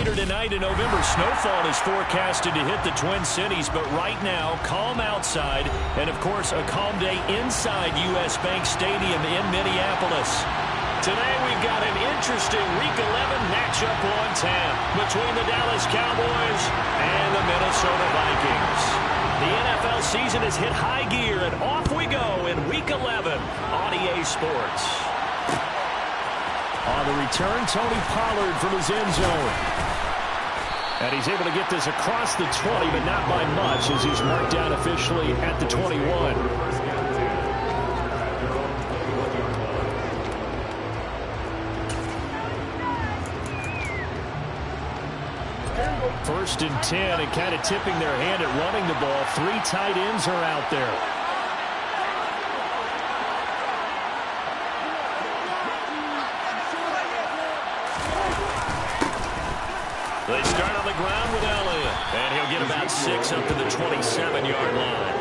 Later tonight in November, snowfall is forecasted to hit the Twin Cities, but right now, calm outside, and of course, a calm day inside U.S. Bank Stadium in Minneapolis. Today, we've got an interesting Week 11 matchup on tap between the Dallas Cowboys and the Minnesota Vikings. The NFL season has hit high gear, and off we go in Week 11 on EA Sports. On the return, Tony Pollard from his end zone. And he's able to get this across the 20, but not by much, as he's marked down officially at the 21. First and 10, and kind of tipping their hand at running the ball. 3 tight ends are out there. They start on the ground with Elliott, and he'll get about 6 up to the 27-yard line.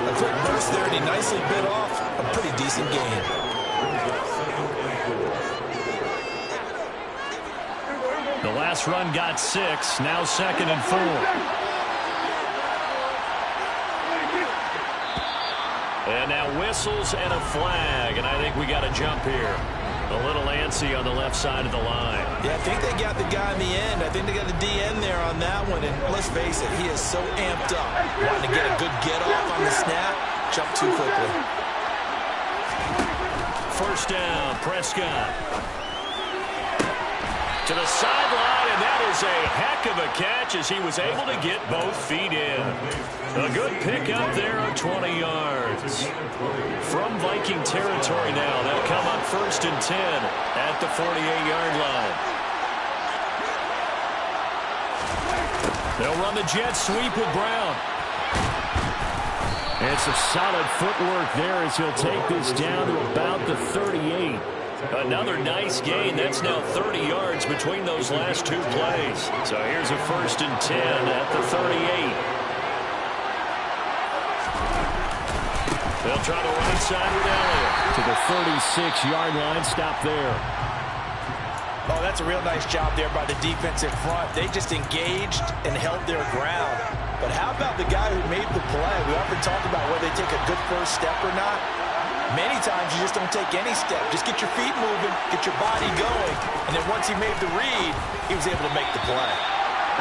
A quick burst there, and he nicely bit off a pretty decent gain. The last run got 6, now 2nd and 4. And now whistles and a flag, and I think we got a jump here. A little antsy on the left side of the line. Yeah, I think they got the guy in the end. I think they got the DN there on that one. And let's face it, he is so amped up. Wanting to get a good get-off on the snap. Jump too quickly. First down, Prescott. To the sideline, and that is a heck of a catch as he was able to get both feet in. A good pickup there of 20 yards. From Viking territory now, they'll come up 1st and 10 at the 48-yard line. They'll run the jet sweep with Brown. And some solid footwork there as he'll take this down to about the 38. Another nice gain. That's now 30 yards between those last 2 plays. So here's a 1st and 10 at the 38. They'll try the right side with Elliott. To the 36-yard line. Stop there. Oh, that's a real nice job there by the defense in front. They just engaged and held their ground. But how about the guy who made the play? We often talk about whether they take a good first step or not. Many times you just don't take any step. Just get your feet moving, get your body going, and then once he made the read, he was able to make the play.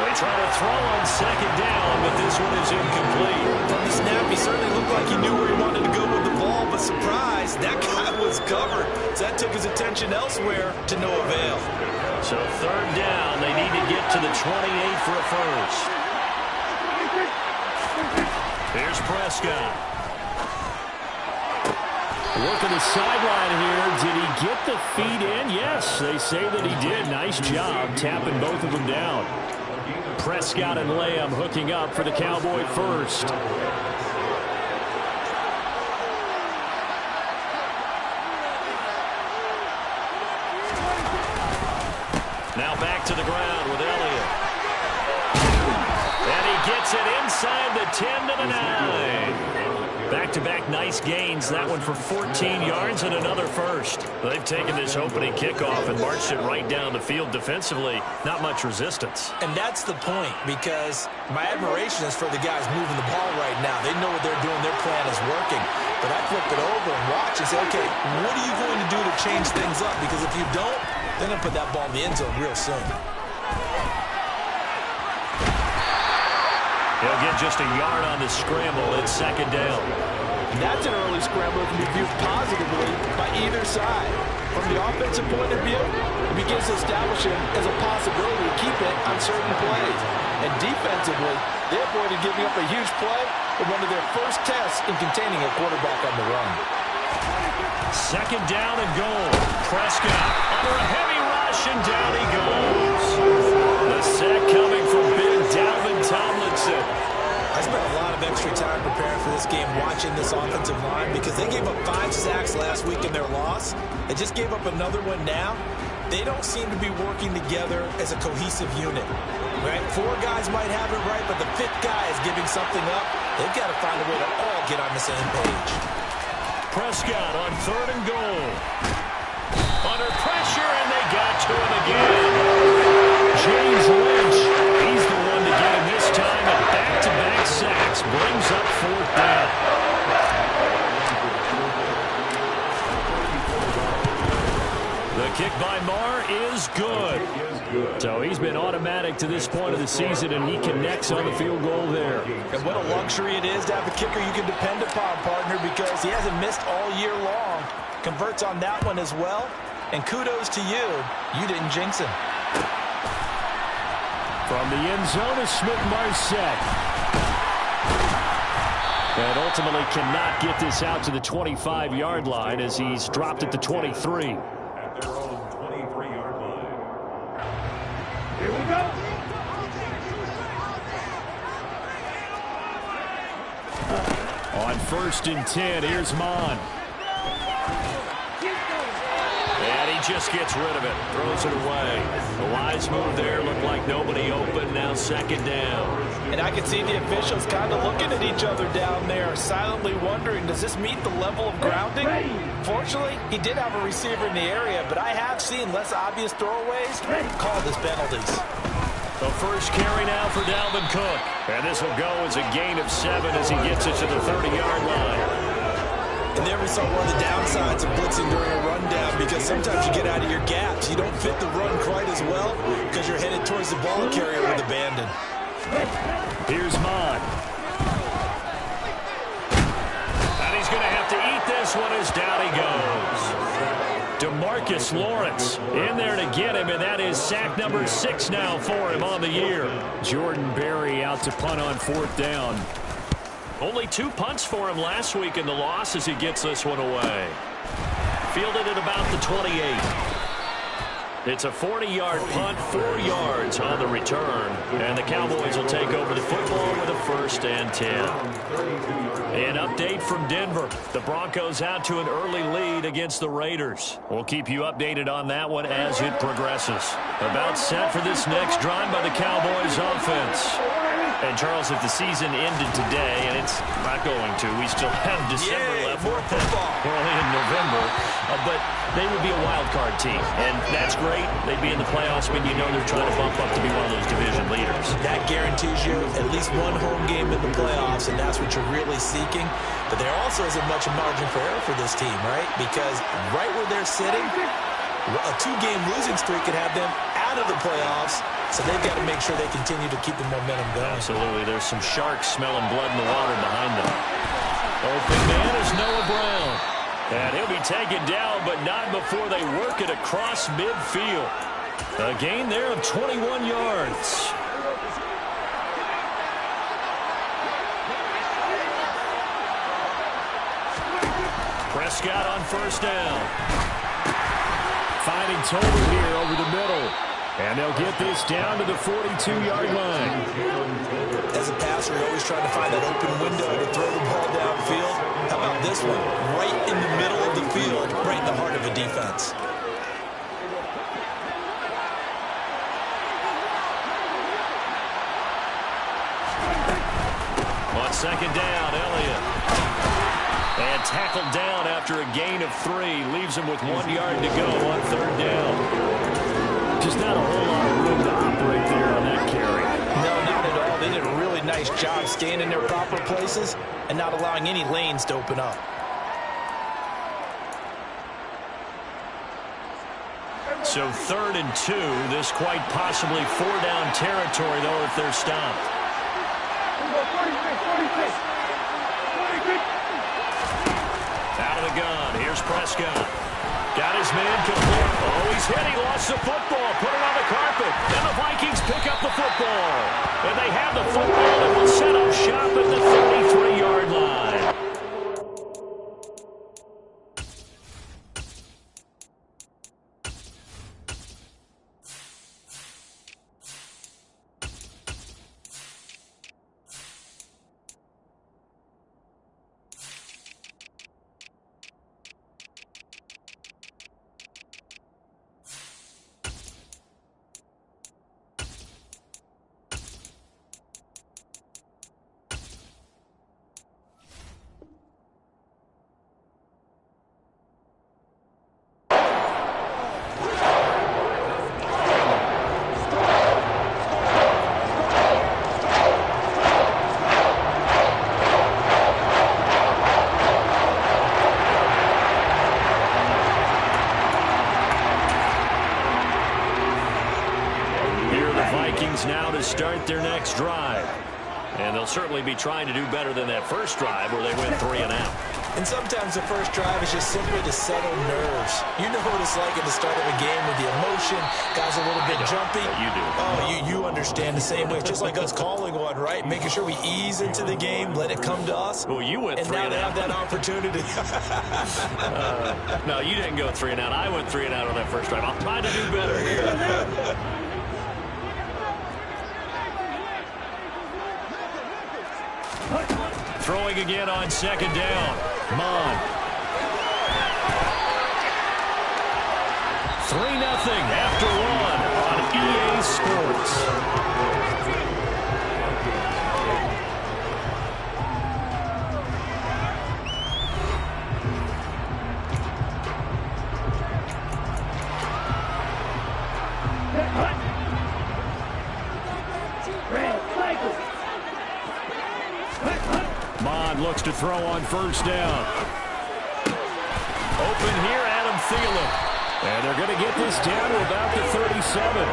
They try to throw on 2nd down, but this one is incomplete. From the snap, he certainly looked like he knew where he wanted to go with the ball, but surprise, that guy was covered. So that took his attention elsewhere to no avail. So 3rd down, they need to get to the 28 for a first. Here's Prescott. Working the sideline here. Did he get the feet in? Yes, they say that he did. Nice job tapping both of them down. Prescott and Lamb hooking up for the Cowboy first. Now back to the ground with Elliott. And he gets it inside the 10 to the 9. Back-to-back nice gains. That one for 14 yards and another first. They've taken this opening kickoff and marched it right down the field defensively. Not much resistance. And that's the point, because my admiration is for the guys moving the ball right now. They know what they're doing. Their plan is working. But I flip it over and watch and say, okay, what are you going to do to change things up? Because if you don't, they're going to put that ball in the end zone real soon. He'll get just a yard on the scramble at 2nd down. And that's an early scramble that can be viewed positively by either side. From the offensive point of view, it begins to establish him as a possibility to keep it on certain plays. And defensively, they avoided giving up a huge play in one of their first tests in containing a quarterback on the run. 2nd down and goal. Prescott under a heavy rush, and down he goes. The sack coming from big Dalvin Tomlinson. I spent a lot of extra time preparing for this game, watching this offensive line, because they gave up 5 sacks last week in their loss. They just gave up another one now. They don't seem to be working together as a cohesive unit. Right? 4 guys might have it right, but the 5th guy is giving something up. They've got to find a way to all get on the same page. Prescott on 3rd and goal. Under pressure, and they got to him again. make to this point of the season, and he connects on the field goal there. And what a luxury it is to have a kicker you can depend upon, partner, because he hasn't missed all year long. Converts on that one as well. And kudos to you. You didn't jinx him. From the end zone is Smith-Marset. And ultimately cannot get this out to the 25-yard line as he's dropped at the 23. At their own 23-yard line. Here we go. On 1st and 10, here's Mon. And he just gets rid of it. Throws it away. The wise move there. Looked like nobody open. Now 2nd down. And I can see the officials kind of looking at each other down there, silently wondering, does this meet the level of grounding? Fortunately, he did have a receiver in the area, but I have seen less obvious throwaways called as penalties. The first carry now for Dalvin Cook. And this will go as a gain of 7 as he gets it to the 30-yard line. And there we saw one of the downsides of blitzing during a rundown, because sometimes you get out of your gaps. You don't fit the run quite as well because you're headed towards the ball carrier with abandon. Here's Mon. And he's going to have to eat this one as down he goes. DeMarcus Lawrence in there to get him, and that is sack number 6 now for him on the year. Jordan Berry out to punt on 4th down. Only 2 punts for him last week in the loss as he gets this one away. Fielded at about the 28. It's a 40-yard punt, 4 yards on the return. And the Cowboys will take over the football with a 1st and 10. An update from Denver. The Broncos out to an early lead against the Raiders. We'll keep you updated on that one as it progresses. About set for this next drive by the Cowboys offense. And, Charles, if the season ended today, and it's not going to, we still have December left. More football. We're only in November, but they would be a wild card team, and that's great. They'd be in the playoffs, but you know they're trying to bump up to be one of those division leaders. That guarantees you at least one home game in the playoffs, and that's what you're really seeking. But there also isn't much margin for error for this team, right? Because right where they're sitting, a 2-game losing streak could have them out of the playoffs. So they've got to make sure they continue to keep the momentum going. Absolutely. There's some sharks smelling blood in the water behind them. Open man is Noah Brown. And he'll be taken down, but not before they work it across midfield. A gain there of 21 yards. Prescott on 1st down. Finding Tolbert here over the middle. And they'll get this down to the 42-yard line. As a passer, you're always trying to find that open window to throw the ball downfield. How about this one? Right in the middle of the field, right in the heart of a defense. On 2nd down, Elliott. And tackled down after a gain of 3. Leaves him with 1 yard to go on 3rd down. Just not a whole lot of room to operate there on that carry. No, not at all. They did a really nice job staying in their proper places and not allowing any lanes to open up. So 3rd and 2. This quite possibly 4-down territory, though, if they're stopped. Out of the gun. Here's Prescott. Got his man complete. Oh, he's hit. He lost the football. Put it on the carpet. Then the Vikings pick up the football. And they have the football and will set up shop at the 33-yard line. next drive. And they'll certainly be trying to do better than that first drive where they went 3 and out. And sometimes the first drive is just simply to settle nerves. You know what it's like at the start of a game with the emotion. Guys a little bit jumpy. You do. Oh, you understand the same way. It's just like us calling one, right? Making sure we ease into the game, let it come to us. Well, you went 3 and and now out. they have that opportunity. No, you didn't go 3 and out. I went 3 and out on that first drive. I'll try to do better here. Throwing again on second down. Mon. 3-0 after 1 on EA Sports. Mon looks to throw on first down. Open here, Adam Thielen. And they're going to get this down to about the 37. Well,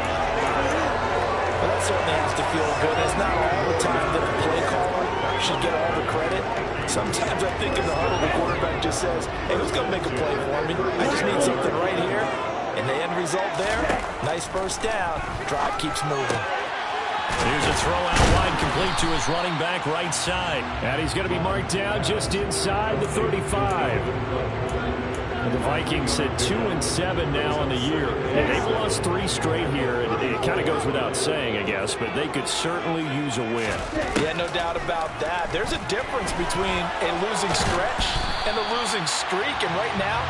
that certainly has to feel good. It's not all the time that the play caller should get all the credit. Sometimes I think in the huddle, the quarterback just says, hey, who's going to make a play for me? I just need something right here. And the end result there, nice first down. Drive keeps moving. Here's a throw out wide, complete to his running back right side. And he's going to be marked down just inside the 35. The Vikings at 2-7 now on the year. And they've lost 3 straight here. It kind of goes without saying, I guess, but they could certainly use a win. Yeah, no doubt about that. There's a difference between a losing stretch and a losing streak. And right now,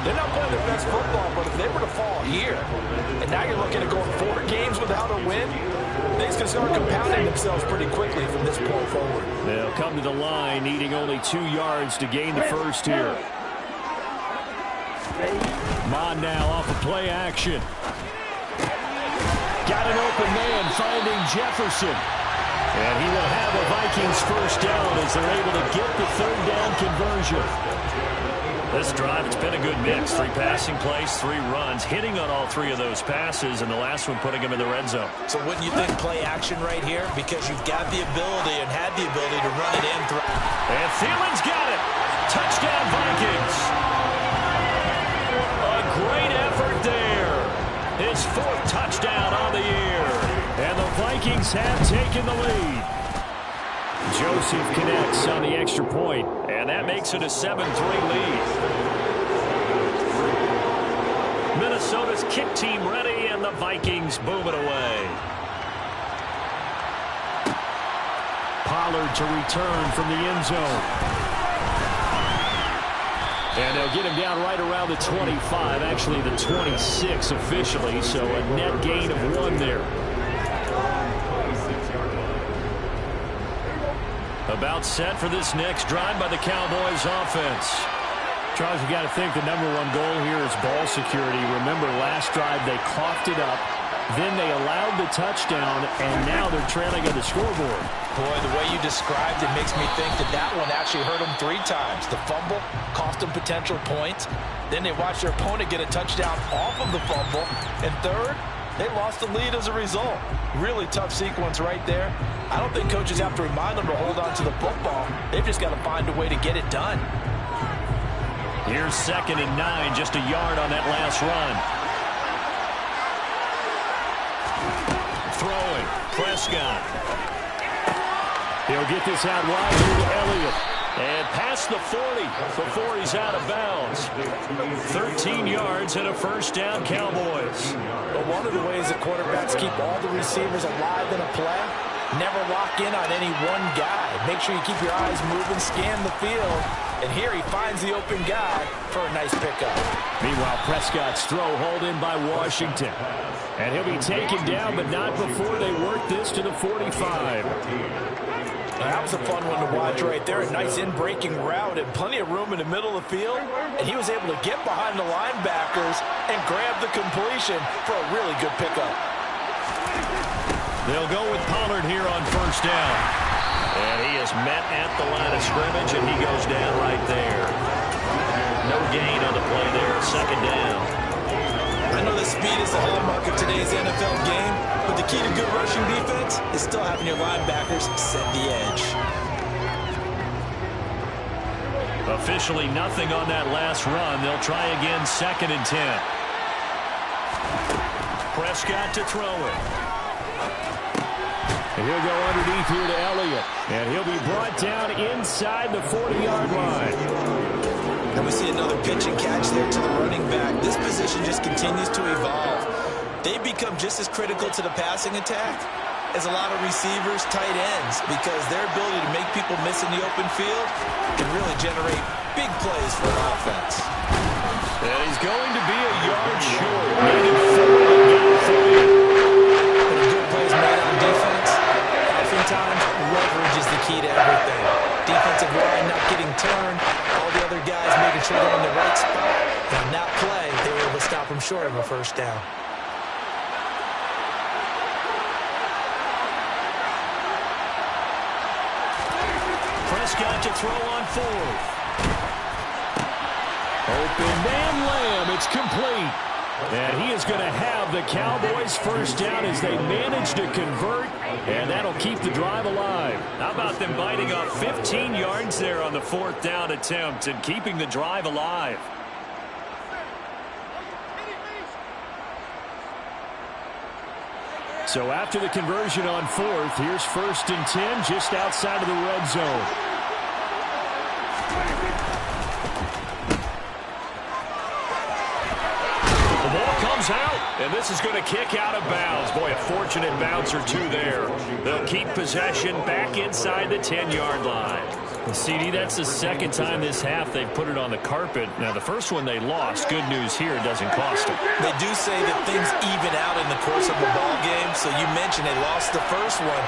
they're not playing their best football, but if they were to fall here, and now you're looking at going 4 games without a win, things can start compounding themselves pretty quickly from this point forward. They'll come to the line needing only 2 yards to gain the first here. Mon now off of play action. Got an open man finding Jefferson. And he will have a Vikings first down as they're able to get the 3rd down conversion. This drive, it's been a good mix. 3 passing plays, 3 runs, hitting on all 3 of those passes, and the last one putting him in the red zone. So wouldn't you think play action right here? Because you've got the ability and had the ability to run it in. And Thielen's got it. Touchdown, Vikings. A great effort there. His 4th touchdown on the year. And the Vikings have taken the lead. Joseph connects on the extra point, and that makes it a 7-3 lead. Minnesota's kick team ready, and the Vikings boom it away. Pollard to return from the end zone. And they'll get him down right around the 25, actually the 26 officially, so a net gain of 1 there. About set for this next drive by the Cowboys offense. Charles, you got to think the #1 goal here is ball security. Remember, last drive they coughed it up, then they allowed the touchdown, and now they're trailing on the scoreboard. Boy, the way you described it makes me think that one actually hurt them 3 times. The fumble cost them potential points. Then they watched their opponent get a touchdown off of the fumble. And third, they lost the lead as a result. Really tough sequence right there. I don't think coaches have to remind them to hold on to the football. They've just got to find a way to get it done. Here's 2nd and 9, just a yard on that last run. Throwing, Prescott. He'll get this out wide here to Elliott. And past the 40 before he's out of bounds. 13 yards and a first down, Cowboys. But one of the ways that quarterbacks keep all the receivers alive in a play, never lock in on any one guy. Make sure you keep your eyes moving, scan the field. And here he finds the open guy for a nice pickup. Meanwhile, Prescott's throw hauled in by Washington. And he'll be taken down, but not before they work this to the 45. That was a fun one to watch right there. A nice in-breaking route and plenty of room in the middle of the field. And he was able to get behind the linebackers and grab the completion for a really good pickup. They'll go with Pollard here on first down. And he is met at the line of scrimmage, and he goes down right there. No gain on the play there, 2nd down. I know that speed is the hallmark of today's NFL game, but the key to good rushing defense is still having your linebackers set the edge. Officially nothing on that last run. They'll try again, 2nd and 10. Prescott to throw it. And he'll go underneath here to Elliott. And he'll be brought down inside the 40-yard line. And we see another pitch and catch there to the running back. This position just continues to evolve. They become just as critical to the passing attack as a lot of receivers, tight ends, because their ability to make people miss in the open field can really generate big plays for an offense. And he's going to be a yard short. Maybe 4 on that play. And good plays made on defense. Oftentimes, leverage is the key to everything. Defensive line not getting turned. All the other guys making sure they're in the right spot. And on that play, they were able to stop them short of a first down. Prescott to throw on 4th. Open man Lamb. It's complete. And he is going to have the Cowboys first down as they manage to convert. And that'll keep the drive alive. How about them biting off 15 yards there on the 4th down attempt and keeping the drive alive? So after the conversion on 4th, here's 1st and 10 just outside of the red zone. The ball comes out, and this is going to kick out of bounds. Boy, a fortunate bounce or two there. They'll keep possession back inside the 10-yard line. CD, that's the 2nd time this half they've put it on the carpet. Now, the first one they lost. Good news here, it doesn't cost them. They do say that things even out in the course of a ball game. So you mentioned they lost the first one.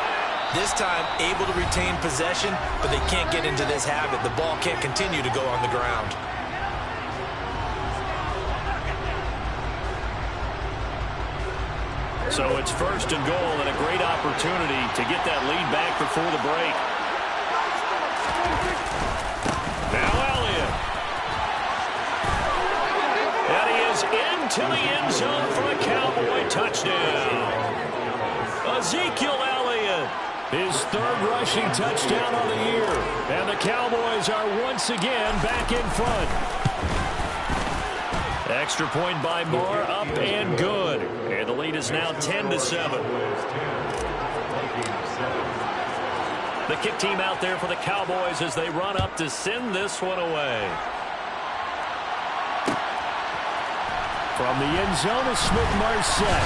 This time, able to retain possession, but they can't get into this habit. The ball can't continue to go on the ground. So it's 1st and goal and a great opportunity to get that lead back before the break. Now Elliott. And he is into the end zone for a Cowboy touchdown. Ezekiel Elliott, his 3rd rushing touchdown on the year. And the Cowboys are once again back in front. Extra point by Moore, up and good. And the lead is now 10-7. The kick team out there for the Cowboys as they run up to send this one away. From the end zone is Smith-Marset.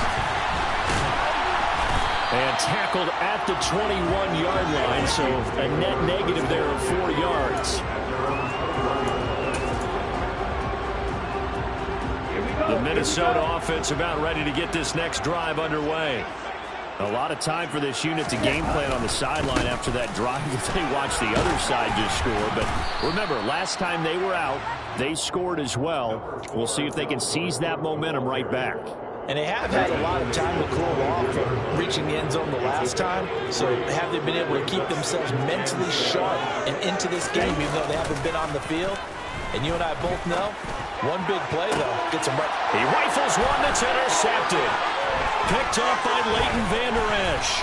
And tackled at the 21-yard line, so a net negative there of 4 yards. The Minnesota offense about ready to get this next drive underway. A lot of time for this unit to game plan on the sideline after that drive that they watched the other side just score. But remember, last time they were out, they scored as well. We'll see if they can seize that momentum right back. And they have had a lot of time to cool off from reaching the end zone the last time. So have they been able to keep themselves mentally sharp and into this game, even though they haven't been on the field? And you and I both know, one big play, though, gets them right. He rifles one that's intercepted. Picked up by Leighton Vander Esch.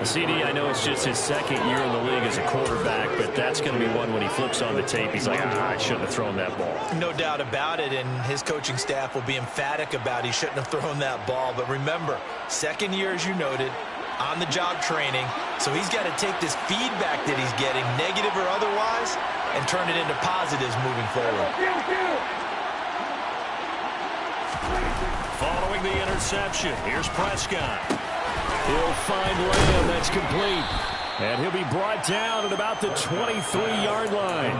CD, I know it's just his 2nd year in the league as a quarterback, but that's going to be one when he flips on the tape. He's like, I shouldn't have thrown that ball. No doubt about it, and his coaching staff will be emphatic about he shouldn't have thrown that ball. But remember, 2nd year, as you noted, on-the-job training, so he's got to take this feedback that he's getting, negative or otherwise, and turn it into positives moving forward. Following the interception, here's Prescott. He'll find Lamb. That's complete. And he'll be brought down at about the 23-yard line.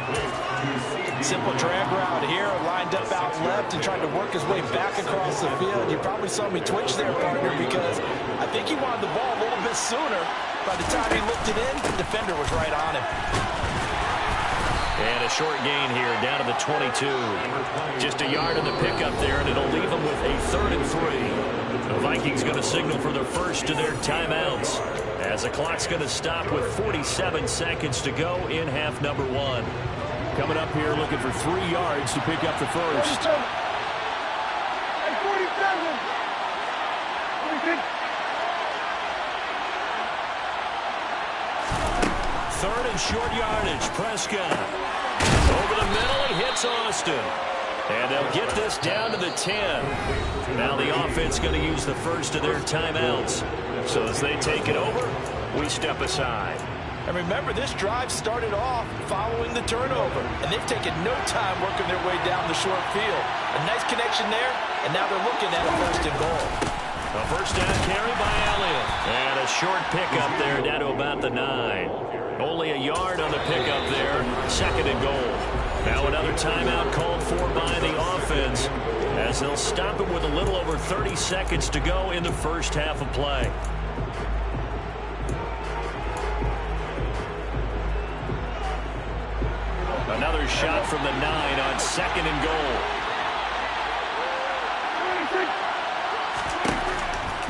Simple drag route here, lined up out left and tried to work his way back across the field. You probably saw me twitch there, partner, because I think he wanted the ball a little bit sooner. By the time he looked it in, the defender was right on him. And a short gain here, down to the 22. Just a yard in the pickup there, and it'll leave them with a 3rd and 3. The Vikings going to signal for their first of their timeouts, as the clock's going to stop with 47 seconds to go in half number 1. Coming up here looking for 3 yards to pick up the first. 47. Third and short yardage. Prescott. Over the middle, he hits Austin. And they'll get this down to the 10. Now the offense going to use the first of their timeouts. So as they take it over, we step aside. And remember, this drive started off following the turnover. And they've taken no time working their way down the short field. A nice connection there, and now they're looking at a first and goal. A first down carry by Elliott. And a short pickup there down to about the 9. Only a yard on the pickup there. Second and goal. Now another timeout called for by the offense as they'll stop it with a little over 30 seconds to go in the first half of play. Another shot from the 9 on second and goal.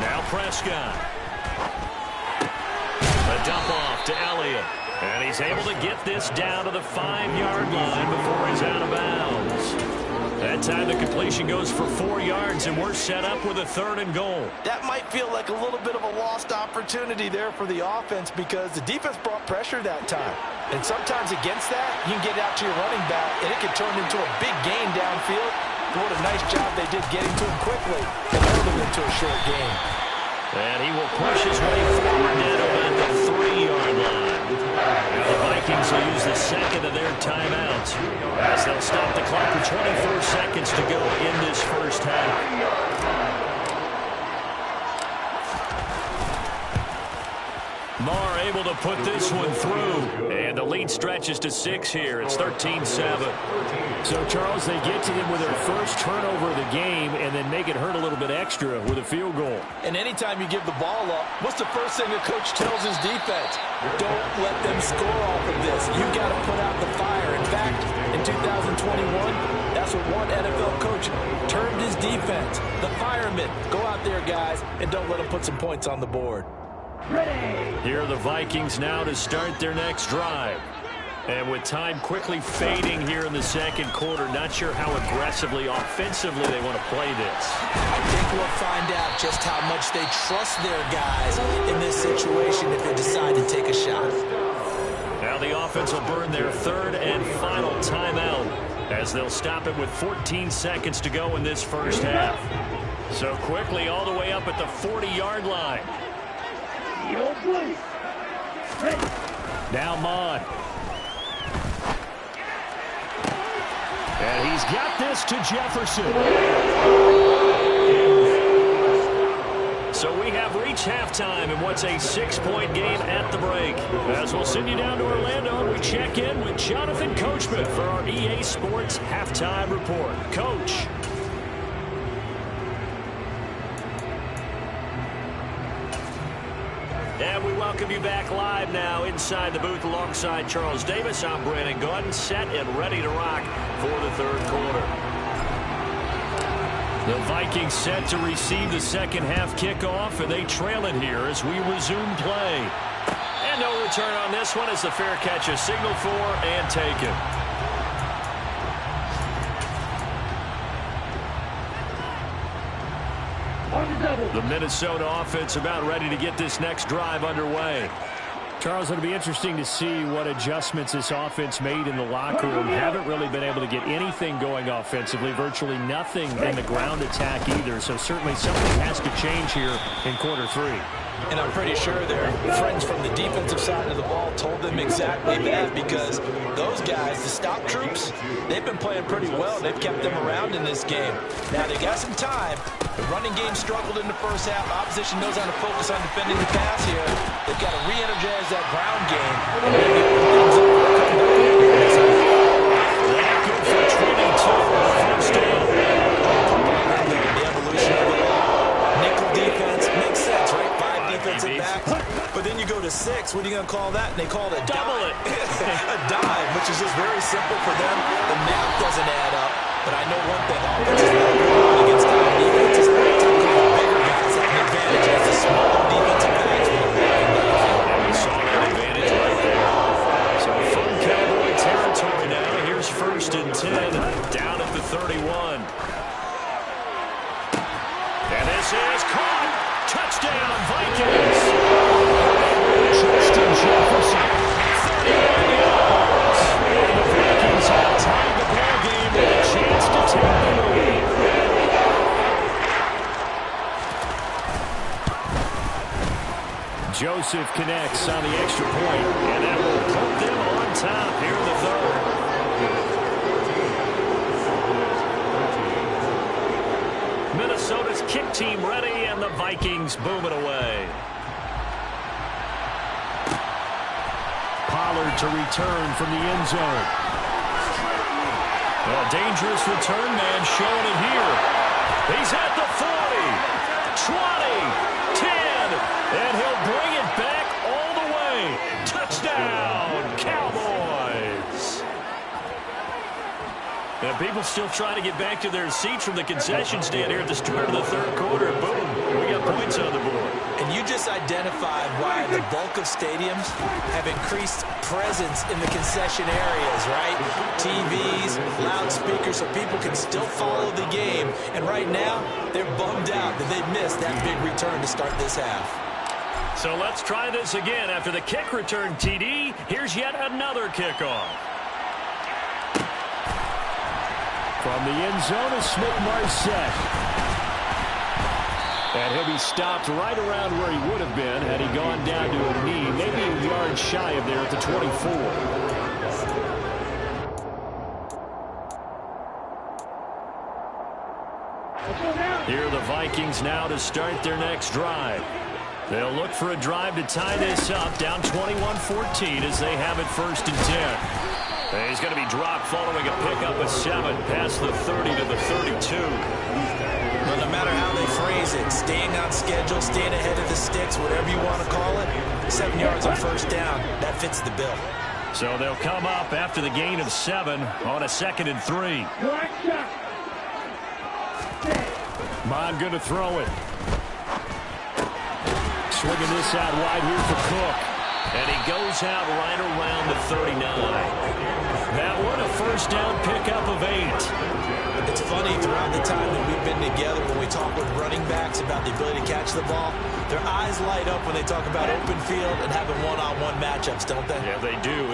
Now Prescott. A dump off to Elliott. And he's able to get this down to the 5-yard line before he's out of bounds. That time the completion goes for 4 yards, and we're set up with a third and goal. That might feel like a little bit of a lost opportunity there for the offense because the defense brought pressure that time. And sometimes against that, you can get out to your running back, and it can turn into a big gain downfield. What a nice job they did getting to him quickly and holding him to a short gain. And he will push his way forward now to about the 3-yard line. Now the Vikings will use the second of their timeouts as they'll stop the clock with 24 seconds to go in this first half. Marr able to put this one through. And the lead stretches to 6 here. It's 13-7. So, Charles, they get to them with their first turnover of the game and then make it hurt a little bit extra with a field goal. And anytime you give the ball up, what's the first thing a coach tells his defense? Don't let them score off of this. You got to put out the fire. In fact, in 2021, that's what one NFL coach termed his defense. The firemen. Go out there, guys, and don't let them put some points on the board. Here are the Vikings now to start their next drive. And with time quickly fading here in the second quarter, not sure how aggressively, offensively they want to play this. I think we'll find out just how much they trust their guys in this situation if they decide to take a shot. Now the offense will burn their third and final timeout as they'll stop it with 14 seconds to go in this first half. So quickly all the way up at the 40-yard line. Now Mond. And he's got this to Jefferson. So we have reached halftime in what's a 6-point game at the break. As we'll send you down to Orlando, we check in with Jonathan Coachman for our EA Sports Halftime Report. Coach. And we welcome you back live now inside the booth alongside Charles Davis. I'm Brandon Gordon, set and ready to rock for the third quarter. The Vikings set to receive the second half kickoff, and they trail it here as we resume play. And no return on this one as the fair catch is signaled for and taken. The Minnesota offense about ready to get this next drive underway. Charles, it'll be interesting to see what adjustments this offense made in the locker room. Haven't really been able to get anything going offensively, virtually nothing in the ground attack either. So certainly something has to change here in quarter 3. And I'm pretty sure their friends from the defensive side of the ball told them exactly that because those guys, the stop troops, they've been playing pretty well. They've kept them around in this game. Now, they got some time. The running game struggled in the first half. Opposition knows how to focus on defending the pass here. They've got to re-energize that ground game. And maybe open things up for a comeback. Good for 22. First down. The evolution of it all. Nickel defense makes sense, right? 5 defensive backs. But then you go to 6. What are you going to call that? And they call it a Double dive. it. A dive, which is just very simple for them. The math doesn't add up. But I know one thing. Offenses that are good against top defenses, typically the bigger guys have an advantage against the small defensive backs. And we saw that advantage right there. So from Cowboy territory now, here's Joseph connects on the extra point, and that will put them on top here in the third. Minnesota's kick team ready, and the Vikings boom it away. Pollard to return from the end zone. A dangerous return man showing it here. He's at the 40, 20, 10, and he'll bring it back all the way. Touchdown, Cowboys. And people still trying to get back to their seats from the concession stand here at the start of the third quarter. Boom, we got points on the board. And you just identified why the bulk of stadiums have increased presence in the concession areas, right? TVs, loudspeakers, so people can still follow the game. And right now, they're bummed out that they missed that big return to start this half. So let's try this again. After the kick return TD, here's yet another kickoff. From the end zone is Smith-Marset. And he'll be stopped right around where he would have been had he gone down to a knee, maybe a yard shy of there at the 24. Here are the Vikings now to start their next drive. They'll look for a drive to tie this up, down 21-14 as they have it 1st and 10. He's going to be dropped following a pickup of 7 past the 30 to the 32. Well, no matter how they phrase it, staying on schedule, staying ahead of the sticks, whatever you want to call it, 7 yards on 1st down, that fits the bill. So they'll come up after the gain of 7 on a 2nd and 3. Mon going to throw it. Swinging this out wide here for Cook. And he goes out right around the 39. That one, a 1st down pickup of 8. It's funny, throughout the time that we've been together, when we talk with running backs about the ability to catch the ball, their eyes light up when they talk about open field and having one-on-one matchups, don't they? Yeah, they do.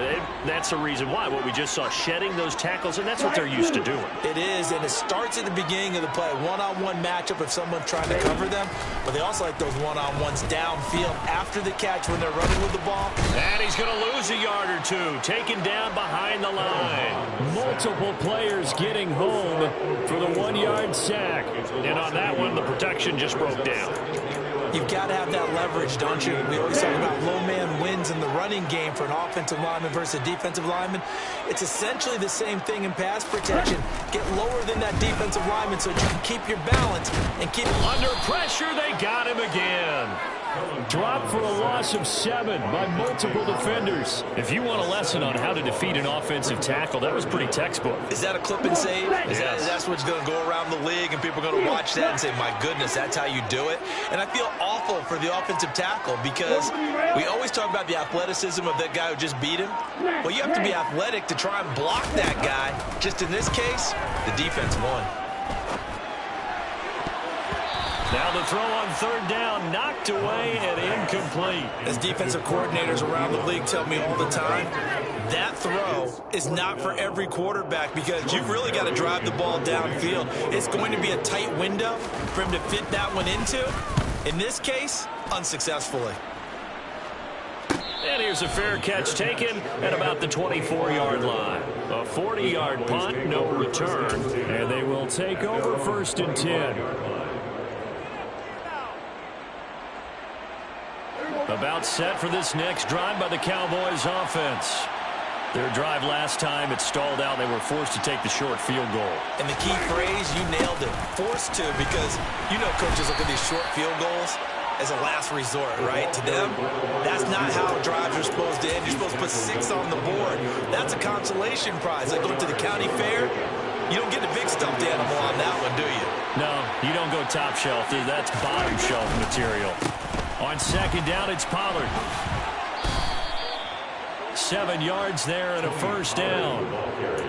That's the reason why. What we just saw, shedding those tackles, and that's what they're used to doing. It is, and it starts at the beginning of the play. One-on-one matchup if someone's trying to cover them, but they also like those one-on-ones downfield after the catch when they're running with the ball. And he's going to lose a yard or two, taken down behind the line. Multiple players getting home for the 1-yard sack. And on that one, the protection just broke down. You've got to have that leverage, don't you? We always talk about low man wins in the running game for an offensive lineman versus a defensive lineman. It's essentially the same thing in pass protection. Get lower than that defensive lineman so that you can keep your balance and keep under pressure. They got him again. Dropped for a loss of 7 by multiple defenders. If you want a lesson on how to defeat an offensive tackle, that was pretty textbook. Is that a clip and save? Yes. That's what's going to go around the league, and people are going to watch that and say, my goodness, that's how you do it. And I feel awful for the offensive tackle because we always talk about the athleticism of that guy who just beat him. Well, you have to be athletic to try and block that guy. Just in this case, the defense won. Now the throw on 3rd down, knocked away and incomplete. As defensive coordinators around the league tell me all the time, that throw is not for every quarterback because you've really got to drive the ball downfield. It's going to be a tight window for him to fit that one into. In this case, unsuccessfully. And here's a fair catch taken at about the 24-yard line. A 40-yard punt, no return, and they will take over 1st and 10. About set for this next drive by the Cowboys offense. Their drive last time, it stalled out. They were forced to take the short field goal. And the key phrase, you nailed it. Forced to, because you know coaches look at these short field goals as a last resort, right? To them, that's not how drives are supposed to end. You're supposed to put 6 on the board. That's a consolation prize. Like going to the county fair, you don't get a big stuffed animal on that one, do you? No, you don't go top shelf. That's bottom shelf material. On 2nd down, it's Pollard. 7 yards there and a 1st down.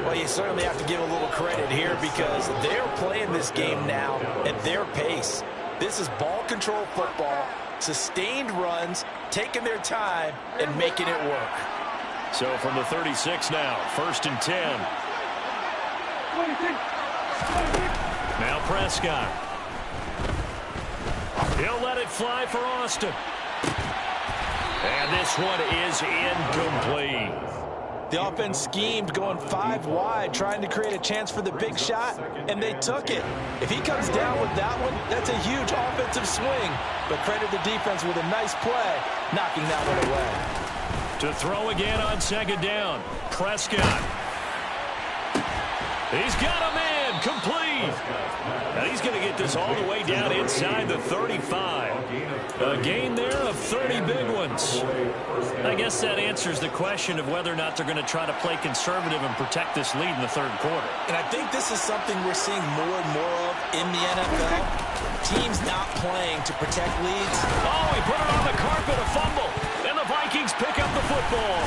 Well, you certainly have to give a little credit here because they're playing this game now at their pace. This is ball control football, sustained runs, taking their time, and making it work. So from the 36 now, 1st and 10. Now Prescott. He'll let it fly for Austin. And this one is incomplete. The offense schemed going 5 wide, trying to create a chance for the big shot, and they took it. If he comes down with that one, that's a huge offensive swing. But credit the defense with a nice play, knocking that one away. To throw again on second down, Prescott. He's got a man, complete. And he's going to get this all the way down inside the 35. A gain there of 30 big ones. I guess that answers the question of whether or not they're going to try to play conservative and protect this lead in the third quarter. And I think this is something we're seeing more and more of in the NFL. Teams not playing to protect leads. Oh, he put it on the carpet, a fumble. And the Vikings pick up the football.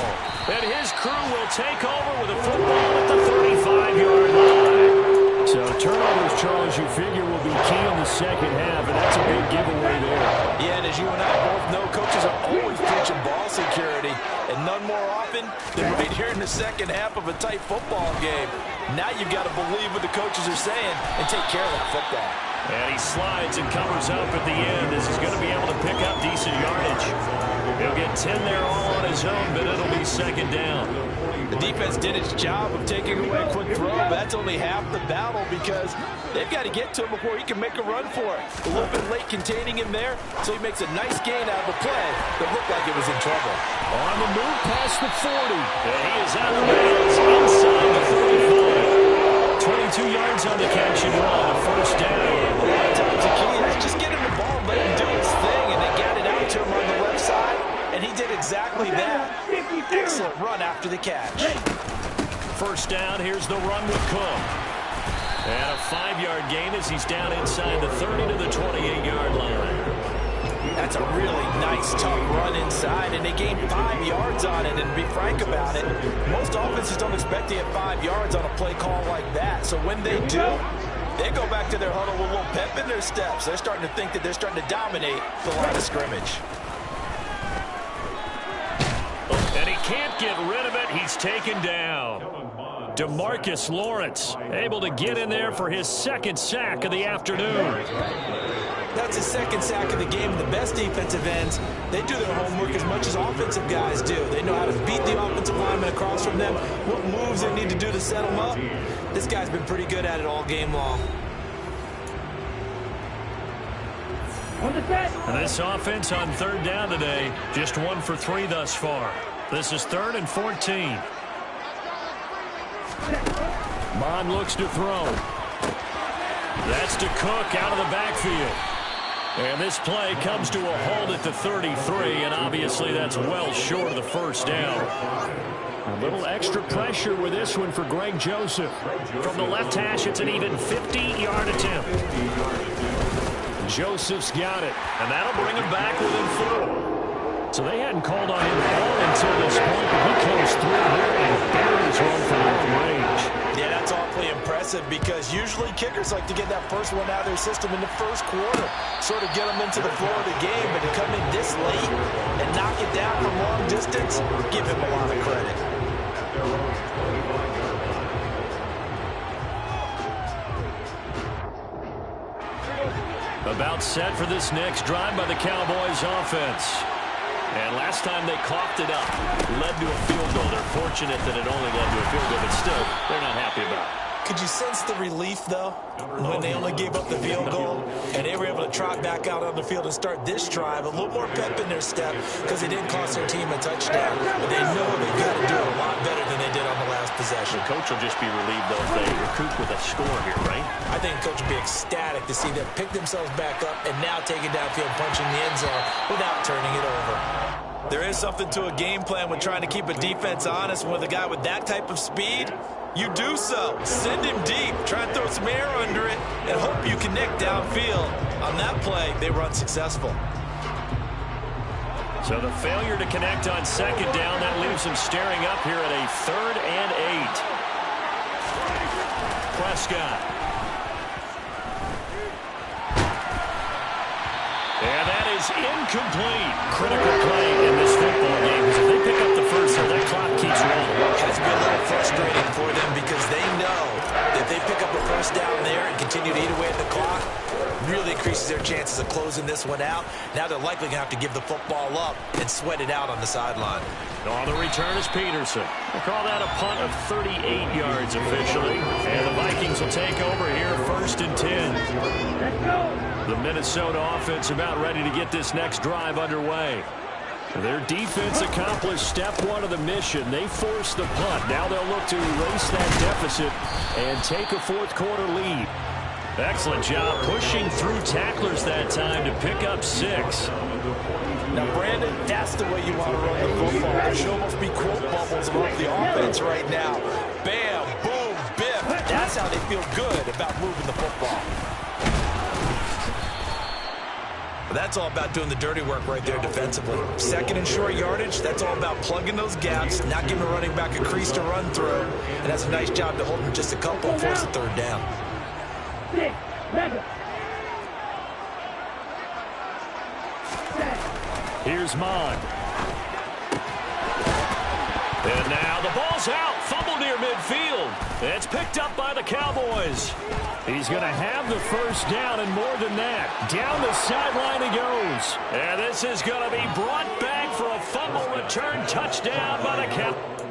And his crew will take over with a football at the 35-yard line. So turnovers, Charles, you figure will be key in the second half, and that's a big giveaway there. Yeah, and as you and I both know, coaches are always preaching ball security, and none more often than right here in the second half of a tight football game. Now you've got to believe what the coaches are saying and take care of that football. And he slides and covers up at the end as he's going to be able to pick up decent yardage. He'll get 10 there all on his own, but it'll be second down. The defense did its job of taking away a quick throw, but that's only half the battle because they've got to get to him before he can make a run for it. A little bit late containing him there, so he makes a nice gain out of the play that looked like it was in trouble. On the move past the 40. And he is out of bounds inside the 35. 22 yards on the catch and run, a first down. A lot of times the key is just get him the ball, let him do his thing, and they got it out to him on the left side, and he did exactly that. Excellent run after the catch. First down, here's the run with Cook. And a 5-yard gain as he's down inside the 30 to the 28-yard line. That's a really nice, tough run inside, and they gained 5 yards on it. And to be frank about it, most offenses don't expect to get 5 yards on a play call like that. So when they do, they go back to their huddle with a little pep in their steps. They're starting to think that they're starting to dominate the line of scrimmage. And he can't get rid of it. He's taken down. DeMarcus Lawrence able to get in there for his second sack of the afternoon. That's his second sack of the game. The best defensive ends, they do their homework as much as offensive guys do. They know how to beat the offensive lineman across from them, what moves they need to do to set them up. This guy's been pretty good at it all game long. And this offense on third down today, just 1 for 3 thus far. This is 3rd and 14. Mond looks to throw. That's to Cook out of the backfield. And this play comes to a halt at the 33, and obviously that's well short of the first down. A little extra pressure with this one for Greg Joseph. From the left hash, it's an even 50-yard attempt. Joseph's got it. And that'll bring him back within 4. So they hadn't called on him at all until this point, but he comes through here and buries one from long range. Yeah, that's awfully impressive because usually kickers like to get that first one out of their system in the first quarter, sort of get them into the flow of the game, but to come in this late and knock it down from long distance, give him a lot of credit. About set for this next drive by the Cowboys offense. And last time they coughed it up, led to a field goal. They're fortunate that it only led to a field goal, but still, they're not happy about it. Could you sense the relief, though, when they only gave up the field goal and they were able to trot back out on the field and start this drive? A little more pep in their step because they didn't cost their team a touchdown. But they know they've got to do it a lot better than they did on the last possession. The coach will just be relieved, though, if they recoup with a score here, right? I think the coach will be ecstatic to see them pick themselves back up and now take it downfield, punching the end zone without turning it over. There is something to a game plan with trying to keep a defense honest. With a guy with that type of speed, you do so. Send him deep. Try and throw some air under it and hope you connect downfield. On that play, they were unsuccessful. So the failure to connect on second down, that leaves them staring up here at a 3rd and 8. Prescott. And that is incomplete. Critical play in this football game because if they pick up the first, so that clock keeps rolling. Has been a little frustrating for them because they know that if they pick up a first down there and continue to eat away at the clock, really increases their chances of closing this one out. Now they're likely going to have to give the football up and sweat it out on the sideline. On the return is Peterson. We'll call that a punt of 38 yards officially. And the Vikings will take over here, 1st and 10. Let's go. The Minnesota offense about ready to get this next drive underway. Their defense accomplished step 1 of the mission. They forced the punt. Now they'll look to erase that deficit and take a 4th quarter lead. Excellent job pushing through tacklers that time to pick up 6. Now, Brandon, that's the way you want to run the football. There should almost be quote bubbles above the offense right now. Bam, boom, biff. That's how they feel good about moving the football. That's all about doing the dirty work right there defensively. 2nd and short yardage, that's all about plugging those gaps, not giving a running back a crease to run through. And that's a nice job to hold them just a couple and force the 3rd down. 6, 7. Here's Mond. And now the ball's out. Fumble near midfield. It's picked up by the Cowboys. He's going to have the 1st down and more than that. Down the sideline he goes. And this is going to be brought back for a fumble return touchdown by the Cowboys.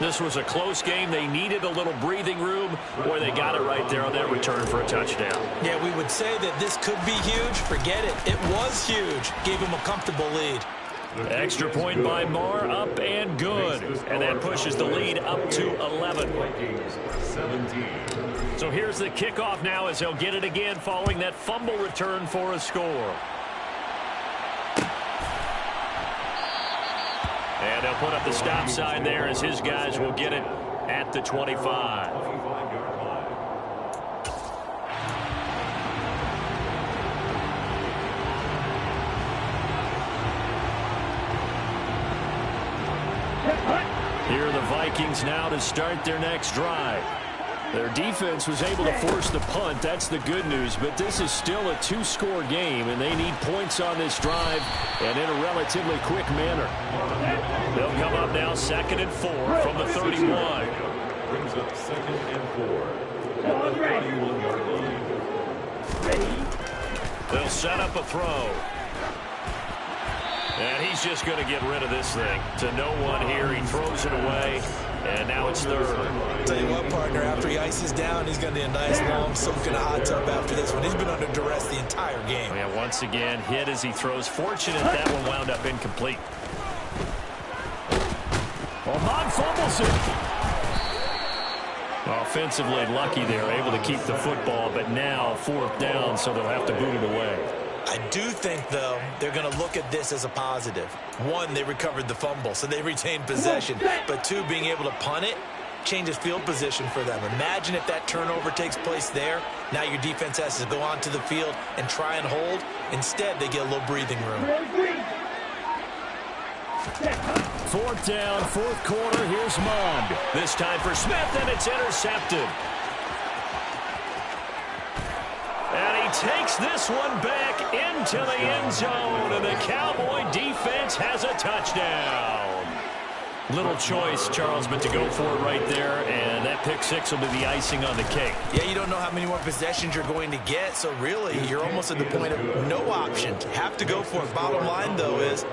This was a close game. They needed a little breathing room, or they got it right there on that return for a touchdown. Yeah, we would say that this could be huge. Forget it. It was huge. Gave him a comfortable lead. Extra point by Marr, up and good. And that pushes the lead up to 11. So here's the kickoff now as they'll get it again following that fumble return for a score. And they'll put up the stop sign there as his guys will get it at the 25. Here are the Vikings now to start their next drive. Their defense was able to force the punt. That's the good news. But this is still a 2-score game, and they need points on this drive and in a relatively quick manner. They'll come up now 2nd and 4 from the 31. Brings up 2nd and 4. 21-yard line. They'll set up a throw. And he's just going to get rid of this thing. To no one here. He throws it away. And now it's 3rd. Tell you what, partner, after he ices down, he's going to need a nice long soak in a hot tub after this one. He's been under duress the entire game. Yeah, once again, hit as he throws. Fortunate that one wound up incomplete. Well, Mond fumbles it. Offensively lucky they're able to keep the football, but now 4th down, so they'll have to boot it away. I do think, though, they're going to look at this as a positive. 1, they recovered the fumble, so they retained possession. But 2, being able to punt it changes field position for them. Imagine if that turnover takes place there. Now your defense has to go onto the field and try and hold. Instead, they get a little breathing room. 4th down, 4th quarter. Here's Mond. This time for Smith, and it's intercepted. And he takes this one back into the end zone, and the Cowboy defense has a touchdown. Little choice, Charles, but to go for it right there, and that pick 6 will be the icing on the cake. Yeah, you don't know how many more possessions you're going to get, so really, you're almost at the point of no option. Have to go for it. Bottom line, though, is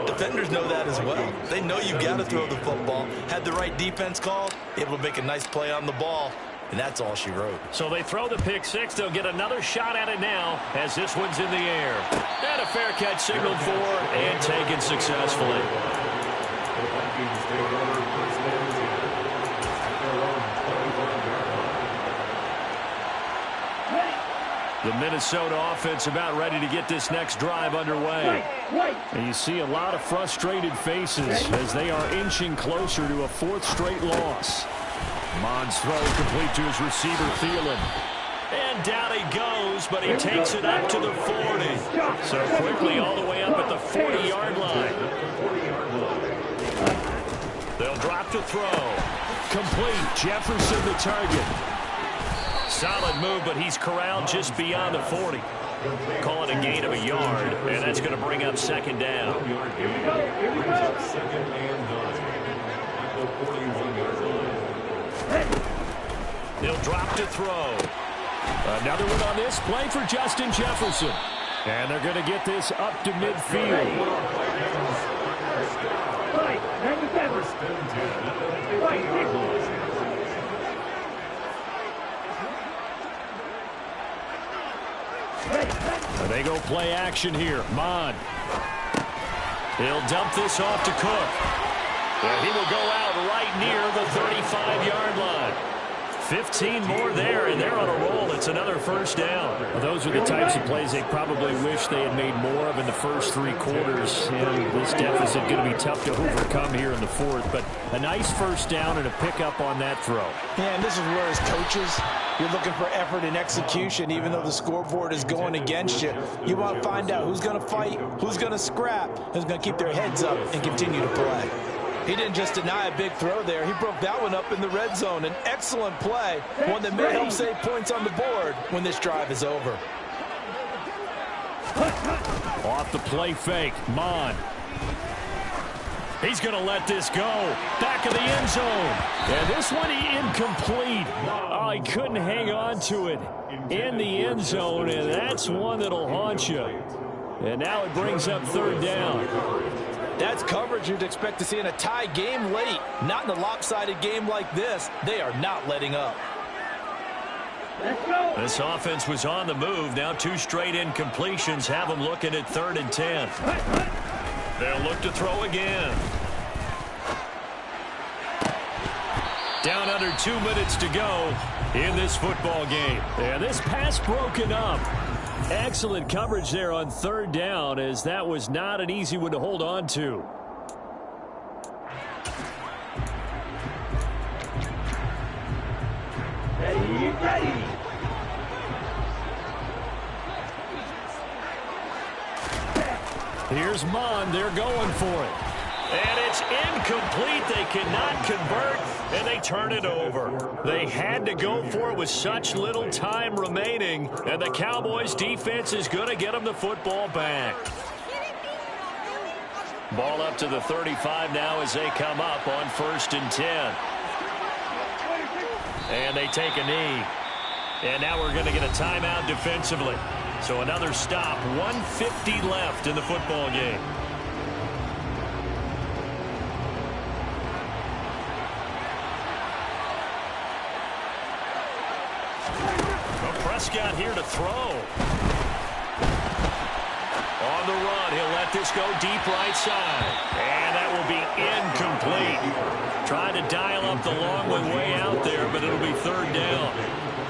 defenders know that as well. They know you've got to throw the football. Had the right defense called, able to make a nice play on the ball. And that's all she wrote. So they throw the pick 6. They'll get another shot at it now as this one's in the air. And a fair catch signaled for and taken successfully. The Minnesota offense about ready to get this next drive underway. And you see a lot of frustrated faces as they are inching closer to a 4th straight loss. Mond's throw complete to his receiver, Thielen. And down he goes, but he takes it up to the 40. So quickly all the way up at the 40-yard line. They'll drop to throw. Complete. Jefferson the target. Solid move, but he's corralled just beyond the 40. Call it a gain of a yard, and that's going to bring up second down. Second and 9 at the 41-yard line. He'll drop to throw. Another one on this play for Justin Jefferson. And they're going to get this up to midfield. They go play action here. Mon. He'll dump this off to Cook. And he will go out right near the 35-yard line. 15 more there, and they're on a roll. It's another first down. Well, those are the types of plays they probably wish they had made more of in the first three quarters. And this deficit going to be tough to overcome here in the fourth. But a nice first down and a pickup on that throw. Yeah, and this is where as coaches, you're looking for effort and execution, even though the scoreboard is going against you. You want to find out who's going to fight, who's going to scrap, who's going to keep their heads up and continue to play. He didn't just deny a big throw there. He broke that one up in the red zone. An excellent play, one that may help save points on the board when this drive is over. Off the play fake, Mon. He's going to let this go. Back of the end zone. And this one incomplete. Oh, he couldn't hang on to it in the end zone, and that's one that'll haunt you. And now it brings up third down. That's coverage you'd expect to see in a tie game late. Not in a lopsided game like this. They are not letting up. Let's go. This offense was on the move. Now two straight incompletions have them looking at 3rd and 10. They'll look to throw again. Down under 2 minutes to go in this football game. And this pass broken up. Excellent coverage there on 3rd down, as that was not an easy one to hold on to. Ready. Here's Mon. They're going for it. And it's incomplete. They cannot convert, and they turn it over. They had to go for it with such little time remaining, and the Cowboys' defense is going to get them the football back. Ball up to the 35 now as they come up on 1st and 10. And they take a knee. And now we're going to get a timeout defensively. So another stop, 1:50 left in the football game. Prescott here to throw. On the run, he'll let this go deep right side. And that will be incomplete. Trying to dial up the long way out there, but it'll be 3rd down.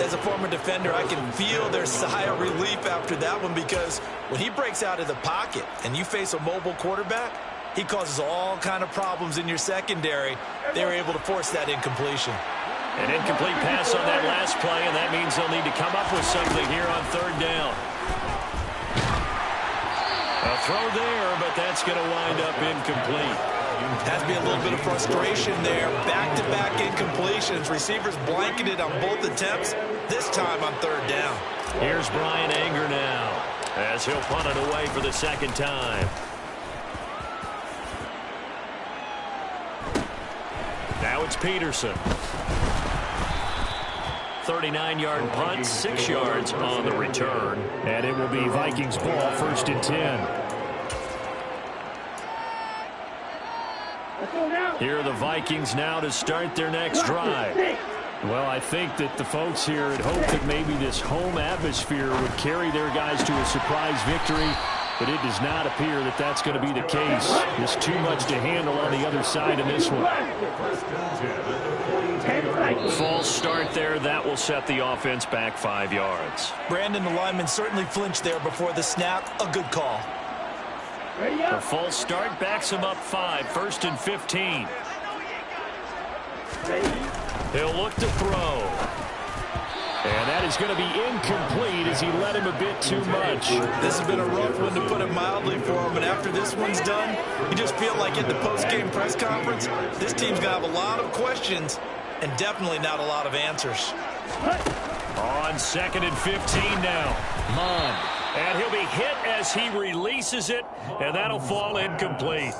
As a former defender, I can feel their sigh of relief after that one, because when he breaks out of the pocket and you face a mobile quarterback, he causes all kind of problems in your secondary. They were able to force that incompletion. An incomplete pass on that last play, and that means they'll need to come up with something here on 3rd down. A throw there, but that's going to wind up incomplete. Has to be a little bit of frustration there. Back-to-back incompletions. Receivers blanketed on both attempts, this time on 3rd down. Here's Brian Anger now, as he'll punt it away for the 2nd time. Now it's Peterson. 39-yard punt, 6 yards on the return. And it will be Vikings ball, 1st and 10. Here are the Vikings now to start their next drive. Well, I think that the folks here had hoped that maybe this home atmosphere would carry their guys to a surprise victory, but it does not appear that that's going to be the case. There's too much to handle on the other side of this one. False start there. That will set the offense back 5 yards. Brandon, the lineman certainly flinched there before the snap. A good call. The false start backs him up 5. 1st and 15. He'll look to throw. And that is going to be incomplete as he let him a bit too much. This has been a rough one, to put it mildly, for him. And after this one's done, you just feel like at the post-game press conference, this team's going to have a lot of questions and definitely not a lot of answers. On 2nd and 15 now. Mon. And he'll be hit as he releases it, and that'll fall incomplete.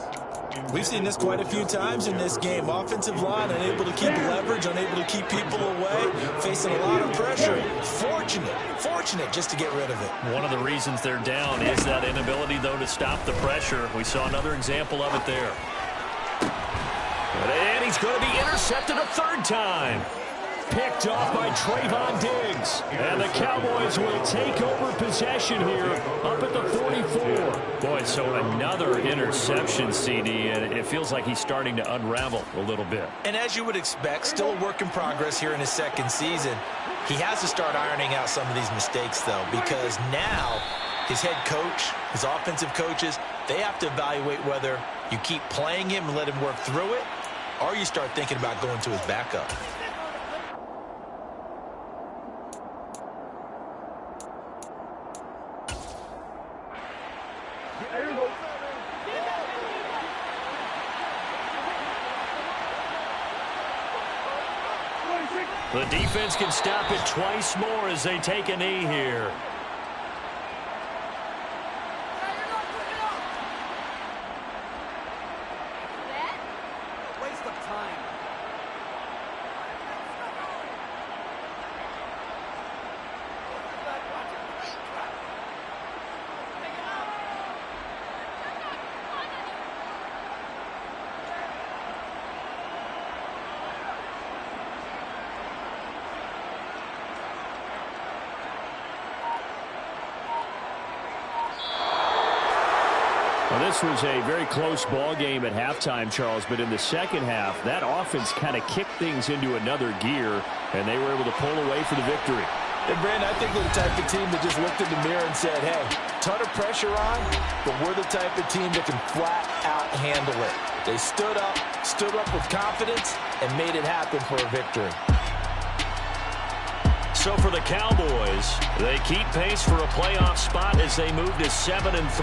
We've seen this quite a few times in this game. Offensive line unable to keep leverage, unable to keep people away, facing a lot of pressure. Fortunate just to get rid of it. One of the reasons they're down is that inability, though, to stop the pressure. We saw another example of it there. And he's going to be intercepted a third time. Picked off by Trayvon Diggs. And the Cowboys will take over possession here up at the 44. Boy, so another interception, CD, and it feels like he's starting to unravel a little bit. And as you would expect, still a work in progress here in his second season. He has to start ironing out some of these mistakes, though, because now his head coach, his offensive coaches, they have to evaluate whether you keep playing him and let him work through it, or you start thinking about going to his backup. The defense can stop it twice more as they take a knee here. Waste of time. Well, this was a very close ball game at halftime, Charles, but in the second half, that offense kind of kicked things into another gear, and they were able to pull away for the victory. And, Brandon, I think we're the type of team that just looked in the mirror and said, hey, ton of pressure on, but we're the type of team that can flat out handle it. They stood up with confidence, and made it happen for a victory. So for the Cowboys, they keep pace for a playoff spot as they move to 7-3.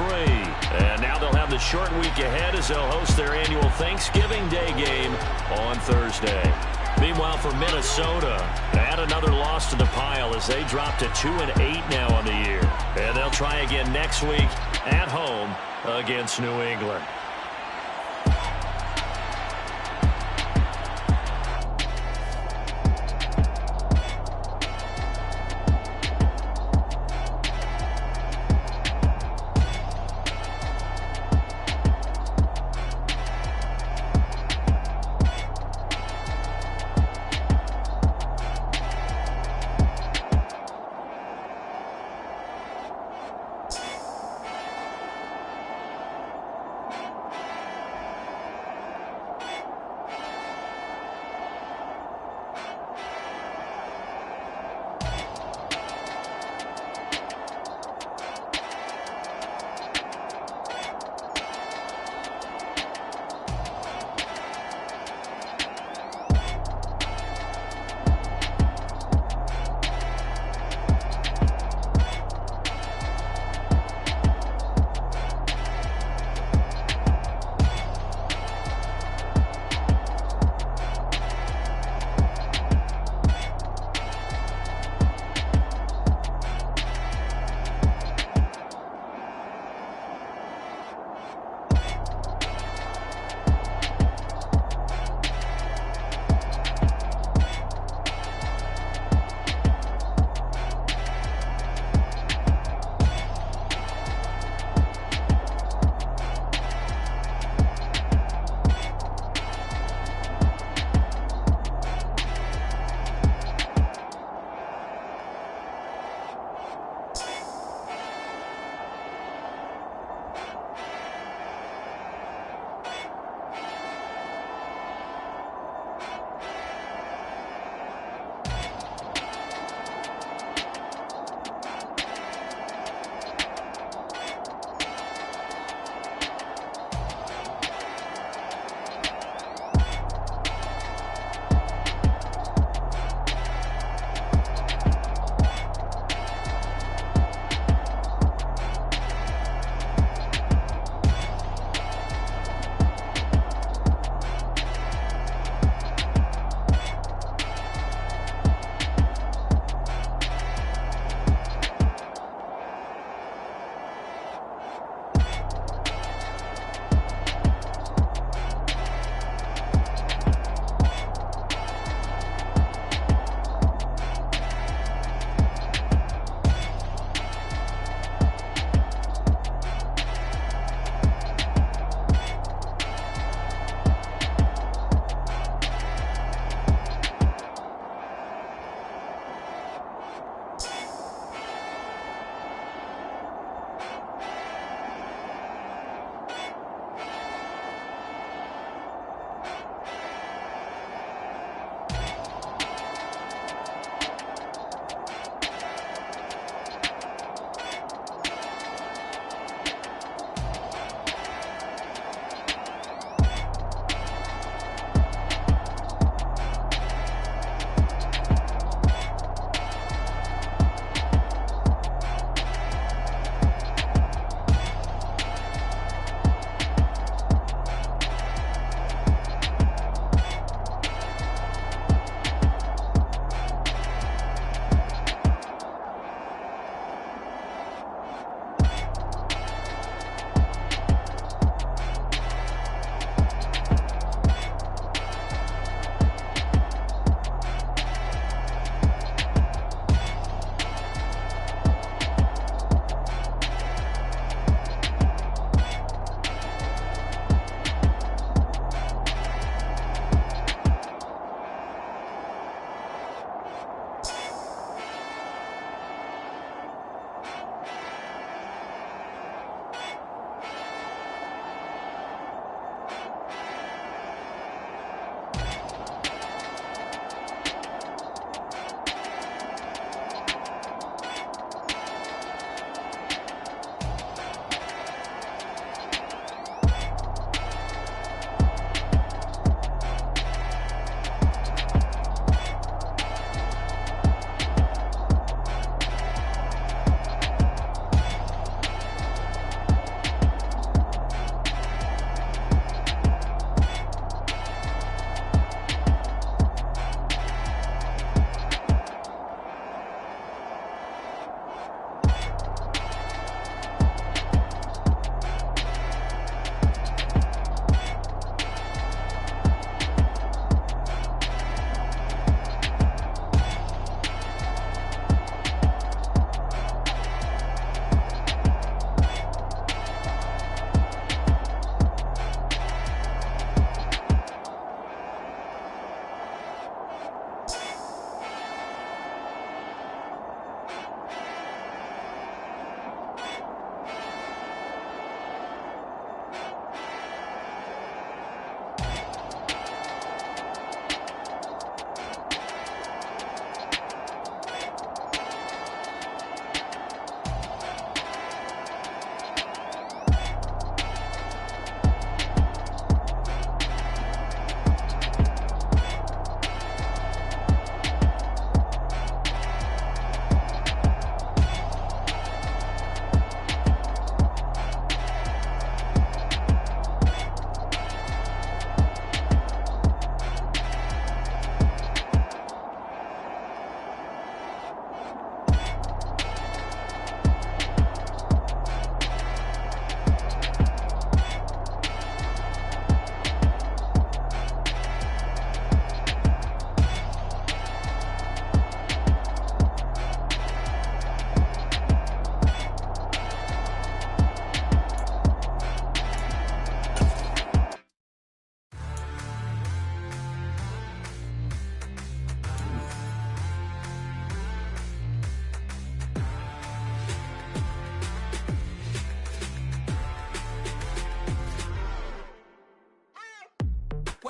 And now they'll have the short week ahead as they'll host their annual Thanksgiving Day game on Thursday. Meanwhile, for Minnesota, add another loss to the pile as they drop to 2-8 now on the year. And they'll try again next week at home against New England.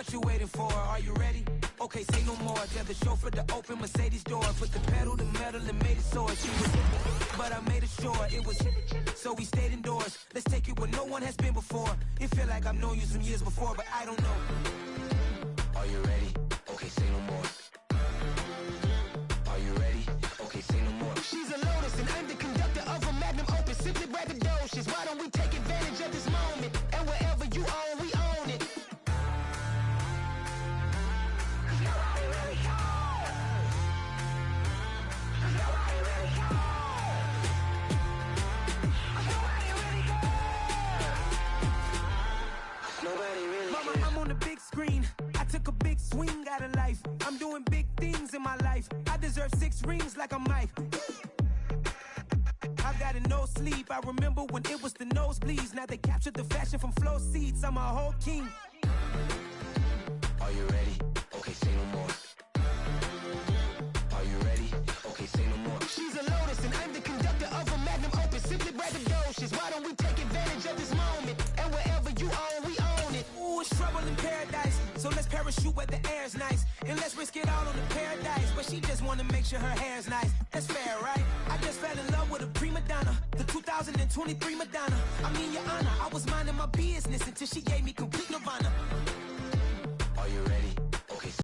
What you waiting for? Are you ready? Okay, say no more. Tell the chauffeur to open Mercedes door. Put the pedal to metal and made it soar. She was but I made it sure it was. So we stayed indoors. Let's take it where no one has been before. It feel like I've known you some years before, but I don't know. Are you ready? Okay, say no more. Are you ready? Okay, say no more. She's a Lotus and I'm the conductor of a Magnum Opus. Simply braggadocious. Why don't we take advantage of this moment? And wherever you own, we own it. Mama, I'm on the big screen. I took a big swing out of life. I'm doing big things in my life. I deserve 6 rings like I'm Mike. I've got no sleep. I remember when it was the nosebleeds. Now they captured the fashion from flow seats. I'm a whole king. Are you ready? Okay, say no more. Are you ready? Okay, say no more. She's a Lotus and I'm the conductor of a Magnum Opus. Simply braggadocious. Why don't we take advantage of this moment? And wherever you own, we own it. Ooh, it's trouble in paradise. So let's parachute where the air's nice. And let's risk it all on the paradise. But she just wanna make sure her hair's nice. That's fair, right? I just fell in love with a prima donna. The 2023 Madonna. I mean, your honor, I was minding my business until she gave me complete nirvana. Are you ready?